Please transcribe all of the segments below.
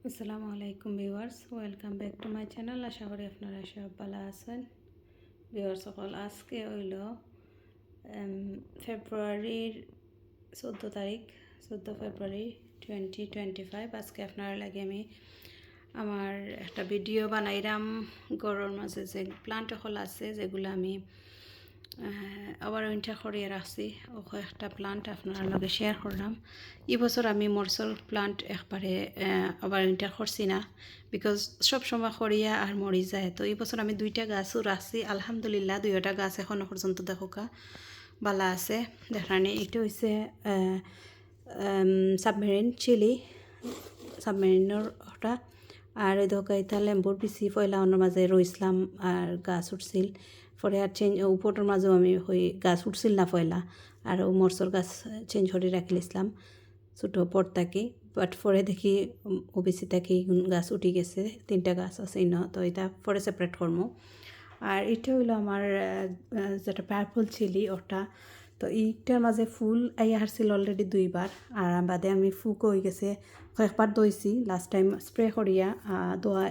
আসসালামু আলাইকুম viewers, welcome back to my channel. আশা করি আপনারা সব ভালো আছেন। ভিউয়ার্স সকল, আজকে হইল ফেব্রুয়ারির 14 তারিখ, 14 ফেব্রুয়ারি 2025। আজকে আপনারা লাগে আমি আমার একটা ভিডিও বানাইলাম। গরুর মাঝে যে প্লান্ট সকল আছে যেগুলো আমি আবার উইন্টার করিয়ে রাখছি, ও একটা প্লান্ট আপনার লগে শেয়ার করলাম। এই বছর আমি মরসল প্লান্ট একবারে আবার উইন্টার করছি না, বিকজ সব সময় করিয়া আর মরি যায়। তো এই বছর আমি 2টা গাছও রাখছি, আলহামদুলিল্লাহ 2টা গাছ এখনও পর্যন্ত দেখোকা বালা আছে। দেখানি এটা হচ্ছে সাবমেরিন চিলি, সাবমেরিনের ওটা। আর ওই দেখা এটা লেম্বুর পিসি পয়লা অন্যর মাঝে রইসলাম আর গাছ উঠছিল। পরে আর চেঞ্জ উপরের মাঝেও আমি হই গাছ উঠছিল না পয়লা, আর মরসর গাছ চেঞ্জ করে রাখিলাম ছোটো পর থাকি। বাট পরে দেখি ওবিসি থাকি গাছ উঠি গেছে, 3টা গাছ আছে ইন। তো এটা পরে সেপারেট করবো। আর এটা হইলো আমার যেটা পার্পল চিলি ওটা। তো এইটার মাঝে ফুল আইয়া হারছিল অলরেডি 2বার, আর বাদে আমি ফুক হয়ে গেছে কয়েকবার দইছি। লাস্ট টাইম স্প্রে করিয়া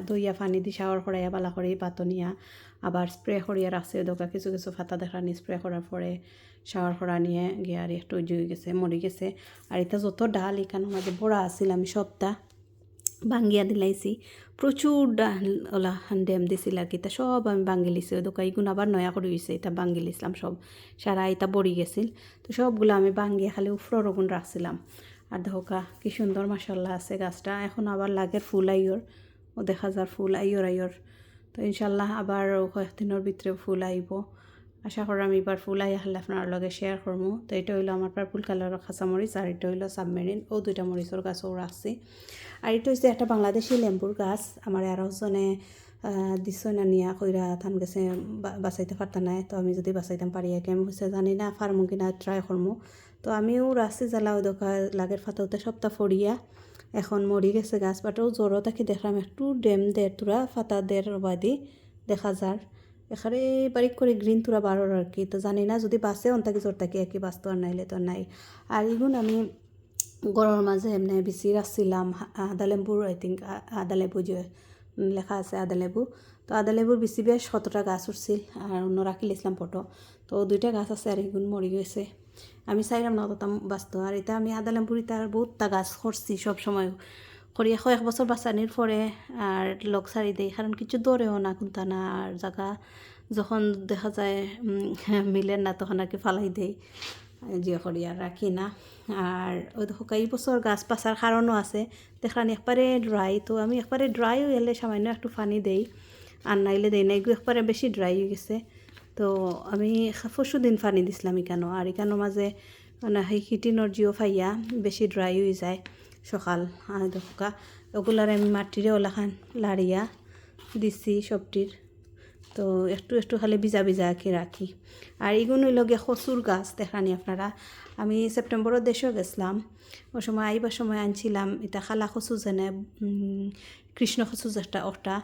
দইয়া পানি দি শাওয়ার করাইয়া বালা করি পাতনিয়া আবার স্প্রে করিয়া রাখছে। দোকা কিছু কিছু ফাতা দেখানি স্প্রে করার পরে শাওয়ার করা নিয়ে গিয়ে আর একটু হয়ে গেছে, মরে গেছে। আর এটা যত ডাল এখানের মাঝে বড়া আসছিল আমি সবটা ভাঙ্গিয়া দিলাইছি। প্রচুর ডাল ওলা ড্যাম দিছিল আর কি, তা সব আমি ভাঙ্গি লিছি। ওই দোকান এগুলো আবার নয়া করে হয়েছে, এটা ভাঙ্গি লিছিলাম সব, সারা এটা বড়ি গেছিল। তো সবগুলো আমি ভাঙ্গিয়ে খালি উফরোর ওগুন রাখছিলাম। আর দেখা কি সুন্দর মাশাল্লাহ আছে গাছটা। এখন আবার লাগের ফুল আইয়র, ও দেখা যার ফুল আইয়র। তো ইনশাল্লাহ আবার কয়েকদিনের ভিতরে ফুল আইব। আশা করি আমি এবার ফুল আই হলে আপনার লগে শেয়ার করবো। তো এটা হইলো আমার পার্পল কালারের খাঁচামরিচ, আর এটা হইলো সাবমেরিন। ও 2টা মরিচের গাছও রাখছি। আর এটা হচ্ছে একটা বাংলাদেশি লেম্বুর গাছ। আমার আরোজনে দিছো না নিয়া কইরা থান গেছে, বাঁচাইতে পারতাম না। তো আমি যদি বাঁচাইতাম পারি কেমন হয়েছে জানি না, ফার্মু কিনা ট্রাই করবো। তো আমিও রাস্তি জ্বালাও দোকা লাগের ফাটাতে সপ্তাহ ফড়িয়া এখন মরি গেছে গাছ। বাটেও জ্বরও থাকি দেখলাম একটু ডেম দের তুরা ফাতা দের বাদি দেখা যার এখানে বারিক করে গ্রিন তুরা বারোর আর কি। তো জানি না যদি বাঁচে অন্তাকি জ্বর থাকি আর কি, বাঁচতো আর নাইলে তো নাই। আর এগুন আমি গরমের মাঝে এমনি বিচি রাখছিলাম আদা লেবুর, আই থিঙ্ক আদা লেবু যে লেখা আছে আদা লেবু। তো আদা লেবুর বিচি বেশ 7টা গাছ উঠছিল, আর অন্য রাখি লিছিলাম ফটো। তো 2টা গাছ আছে আর এগুন মরি গেছে। আমি চাইলাম না অতটা বাঁচতো। আর এটা আমি আদা লেবুর তার বহুতটা গাছ করছি সব সময় করি, 1 বছর বাঁচানির পরে আর লোক ছাড়ি দেয়, কারণ কিছু দৌড়েও না কোনটা না। আর জায়গা যখন দেখা যায় মিলে না তখন আর কি ফালাই দেয়, জিও করি আর রাখি না। আর ওই দেখো এই বছর গাছ পাচার কারণও আছে, দেখলাম একবারে ড্রাই। তো আমি একবারে ড্রাই হয়ে এলে সামান্য একটু পানি দেই, আর নাইলে দেই না। এগুলো একবারে বেশি ড্রাই হয়ে গেছে। তো আমি পরশু দিন পানি দিছিলাম এখানো, আর এখানো মাঝে মানে সেই হিটিনোর জিও ফাইয়া বেশি ড্রাই হয়ে যায় সকাল। আর দেখা ওগুলার আমি মাটিরে ওলাখান লাড়িয়া দিছি সবটির। তো একটু একটু খালি ভিজা ভিজা আঁকি রাখি। আর এগুলো লগে কচুর গাছ দেখানি আপনারা। আমি সেপ্টেম্বরের দেশেও গেছিলাম, ওই সময় আইবার সময় আনছিলাম এটা খালা কচু যেনে কৃষ্ণ কচু যেটা ওটা।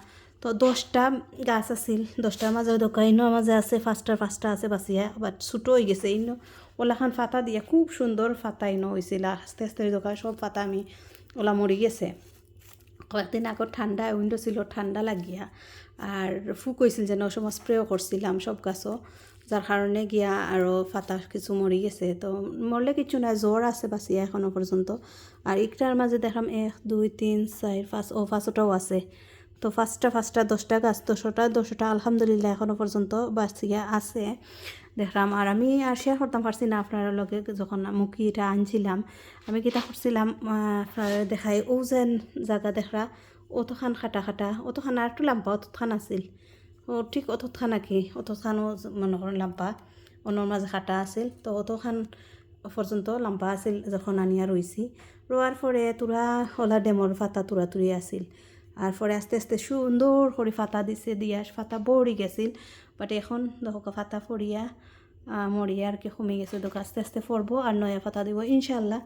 তো 10টা গাছ আছিল, 10টার মাঝে দোকাইনও মাঝে আছে 5টা আছে বাঁচিয়া, আবার ছোটো হয়ে গেছে ইনো। ওলাখান ফাতা দিয়া খুব সুন্দর ফাতা ইনো হয়েছিল। আস্তে আস্তে দোকান সব ফাতা আমি ওলা মরি গেছে। কয়েকদিন আগত ঠান্ডা উইন্ডো ছিল, ঠান্ডা লাগিয়া আর ফুক হয়েছিল যেন, ওই সময় স্প্রেও করছিলাম সব গাছও, যার কারণে গিয়া আরও ফাতা কিছু মরি গেছে। তো মরলে কিছু নাই, জ্বর আছে বাঁচিয়া এখনও পর্যন্ত। আর একটার মাঝে দেখলাম 1 2 3 4 5 5টাও আছে। তো ফার্স্টটা 10টা গাছ, 10টা আলহামদুলিল্লাহ এখনও পর্যন্ত বাঁচিয়া আছে দেখলাম। আর আমি আর শেয়ার করতাম পারছি না আপনার লগে, যখন মুখিটা আনছিলাম আমি কিতা করছিলাম আপনার দেখাই। ও যেন জায়গা দেখা অতখান খাটা খাটা, অতখান আর একটু লাম্পা অতখান আছিল। ও ঠিক অতখান নাকি, অতখানও মনে করেন লাম্পা অন্যর মাঝে খাটা আছিল। তো অতখান পর্যন্ত লাম্পা আছিল যখন আনিয়া রইছি। রোয়ার পরে তোরা হলা ডেমর ফাতা তোরা তুরি আছিল। আর পরে আস্তে আস্তে সুন্দর করে ফাতা দিছে, দিয়া ফাতা বড়ি গেছিল। বাট এখন দেখো ফাতা ফড়িয়া মরিয়া আর কি কমে গেছে। তো আস্তে আস্তে ফরবো আর নয়া ফাতা দিব ইনশাল্লাহ।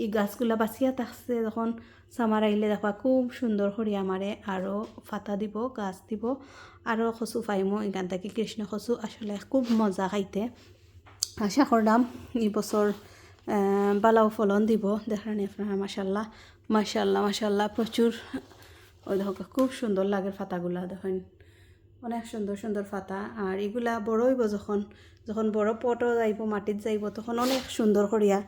এই গাছগুলা বাঁচিয়া থাকছে, যখন সামার আইলে দেখবা খুব সুন্দর করে আমারে আরও ফাতা দিব, গাছ দিব, আরও কচু পাইমো এখান থেকে। কৃষ্ণ কচু আসলে খুব মজা খাইতে। আশা করলাম এই বছর বালাও ফলন দিব। দেখেন আপনারা মাশাল্লাহ মাশাল্লাহ মাশাল্লাহ প্রচুর ওই দেখো খুব সুন্দর লাগে পাতাগুলা দেখেন অনেক সুন্দর সুন্দর পাতা আর এগুলা বড় হইব যখন বড় পটও যাইব মাটিত যাইব তখন অনেক সুন্দর করিয়া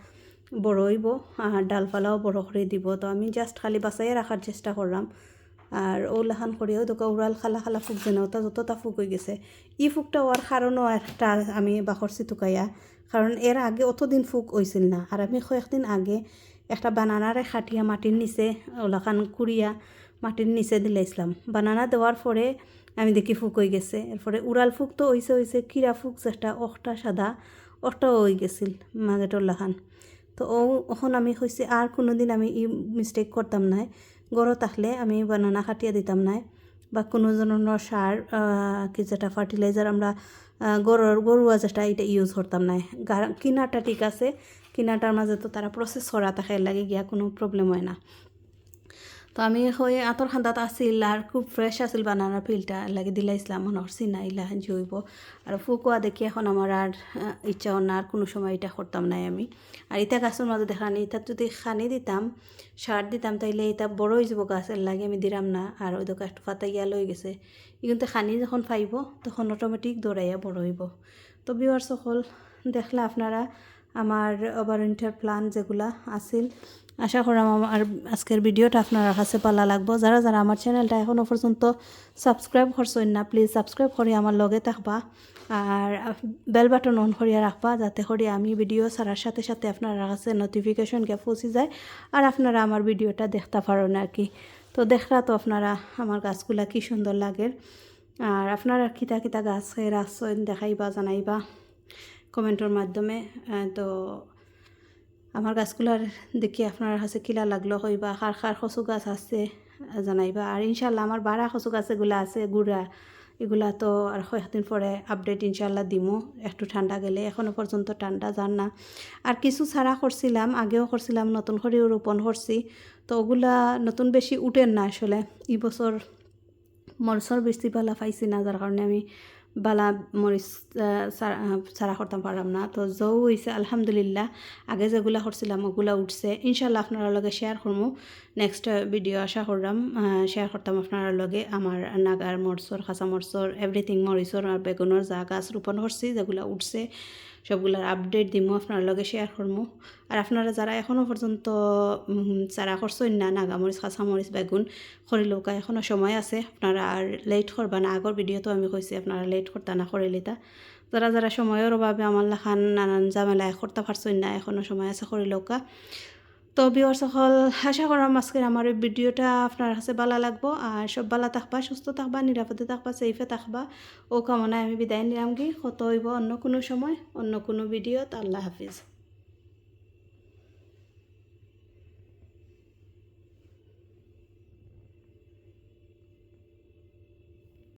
বড় হইব আর ডালপালাও বড় করে দিব তো আমি জাস্ট খালি বাঁচাইয়া রাখার চেষ্টা করলাম আর ওলাখান করিয়াও দোকা উড়াল খালা খালা ফুক যেন ওটা যতটা ফুক হয়ে গেছে ই ফুকটা হওয়ার কারণও একটা আমি বাখরছি টুকাইয়া কারণ এর আগে অতদিন ফুক হয়েছিল না আর আমি কয়েকদিন আগে একটা বানানারে খাটিয়া মাটির নিচে ওলাখান কুড়িয়া মাটির নিচে দিলাইছিলাম বানানা দেওয়ার পরে আমি দেখি ফুক হয়ে গেছে এরপরে উড়াল ফুক তো হয়েছে কিরা ফুক যেটা অখটা সাদা অখটাও হয়ে গেছিল মাগেটর লাখান তো ওখন আমি কইছি আর কোনো দিন আমি ই মিস্টেক করতাম না গড় থাকলে আমি বানানা খাটিয়া দিতাম না বা কোনো ধরনের সার কি যেটা ফার্টিলাইজার আমরা গরুয়া যেটা এটা ইউজ করতাম না কিনাটা ঠিক আছে কিনাটার মাঝে তো তারা প্রসেস করা থাকে লাগে গিয়া কোনো প্রবলেম হয় না তো আমি হয়ে আঁতর খান্দাত আছিল আর খুব ফ্রেশ আছিল বানানার ফিলটা লাগে দিলাইছিলাম মনের চিনা ইলা জৈব আর ফুকুয়া দেখি এখন আমার আর ইচ্ছাও না আর কোনো সময় এটা করতাম নাই আমি আর ইটা গাছের মাঝে দেখানি এটা যদি খানি দিতাম সার দিতাম তাইলে এটা বড় হয়ে যাব গাছের লাগে আমি দিলাম না আর ওই দোকা একটু পাতা গিয়া লই গেছে কিন্তু খানি যখন পাইব তখন অটোমেটিক দৌড়াইয়া বড় হইব তো ভিউয়ার্স সকল দেখলা আপনারা আমার ওভারউইন্টার প্ল্যান যেগুলা আছিল আশা করাম আমার আজকের ভিডিওটা আপনার কাছে ভালো লাগবো যারা যারা আমার চ্যানেলটা এখনও পর্যন্ত সাবস্ক্রাইব করছেন না প্লিজ সাবস্ক্রাইব করে আমার লগে থাকবা আর বেল বাটন অন করিয়া রাখবা যাতে করে আমি ভিডিও ছাড়ার সাথে সাথে আপনার কাছে নোটিফিকেশন গিয়ে পৌঁছে যায় আর আপনারা আমার ভিডিওটা দেখতে পারেন আর কি তো দেখরা তো আপনারা আমার গাছগুলা কি সুন্দর লাগে আর আপনারা কিতা কিতা গাছ রাখছেন দেখাইবা জানাইবা কমেন্টের মাধ্যমে তো আমার গাছগুলার দেখি আপনার কাছে কিলা লাগলো হইবা খার খার কচু গাছ আছে জানাইবা আর ইনশাল্লাহ আমার বাড়া কচু গাছ এগুলা আছে গুড়া এগুলা তো আর কয়েকদিন পরে আপডেট ইনশাল্লাহ দিমু একটু ঠান্ডা গেলে এখনও পর্যন্ত ঠান্ডা যান না আর কিছু ছাড়া করছিলাম আগেও করছিলাম নতুন করেও রোপণ করছি তো ওগুলা নতুন বেশি উঠেন না আসলে এই বছর মরচর বেশি বালা পাইছি না যার কারণে আমি বালা মরিচ ছাড়া করতাম পারলাম না তো যৌ হয়েছে আলহামদুলিল্লাহ আগে যেগুলা করছিলাম ওগুলা উঠছে ইনশাল্লাহ আপনার লগে শেয়ার করবো নেক্সট ভিডিও আশা করলাম শেয়ার করতাম আপনার লগে আমার নাগার মরচর কাঁচা মরচর এভরিথিং মরিচর আর বেগুনের যা গাছ রোপণ করছি যেগুলা উঠছে সবগুলার আপডেট দিমু আপনার লগে শেয়ার করবো আর আপনারা যারা এখনও পর্যন্ত চারা করছেন না নাগামরিচ কাঁচামরিচ বেগুন খরিলৌকা এখনও সময় আছে আপনারা আর লেট করবা না আগর ভিডিও তো আমি কইছি আপনারা লেট করতা না খরিলিতা যারা যারা সময়ের অভাবে আমার লাখান নানান ঝামেলা করতে পারছেন না এখনও সময় আছে খরিলৌকা তো ভিউয়ার্স সকল আশা করাম আজকের আমার এই ভিডিওটা আপনার কাছে ভালো লাগবো আর সব ভালো থাকবা সুস্থ থাকবা নিরাপদে থাকবা সেফে থাকবা ও কামনায় আমি বিদায় নিলাম কি কত হইব অন্য কোনো সময় অন্য কোনো ভিডিওতে আল্লাহ হাফিজ।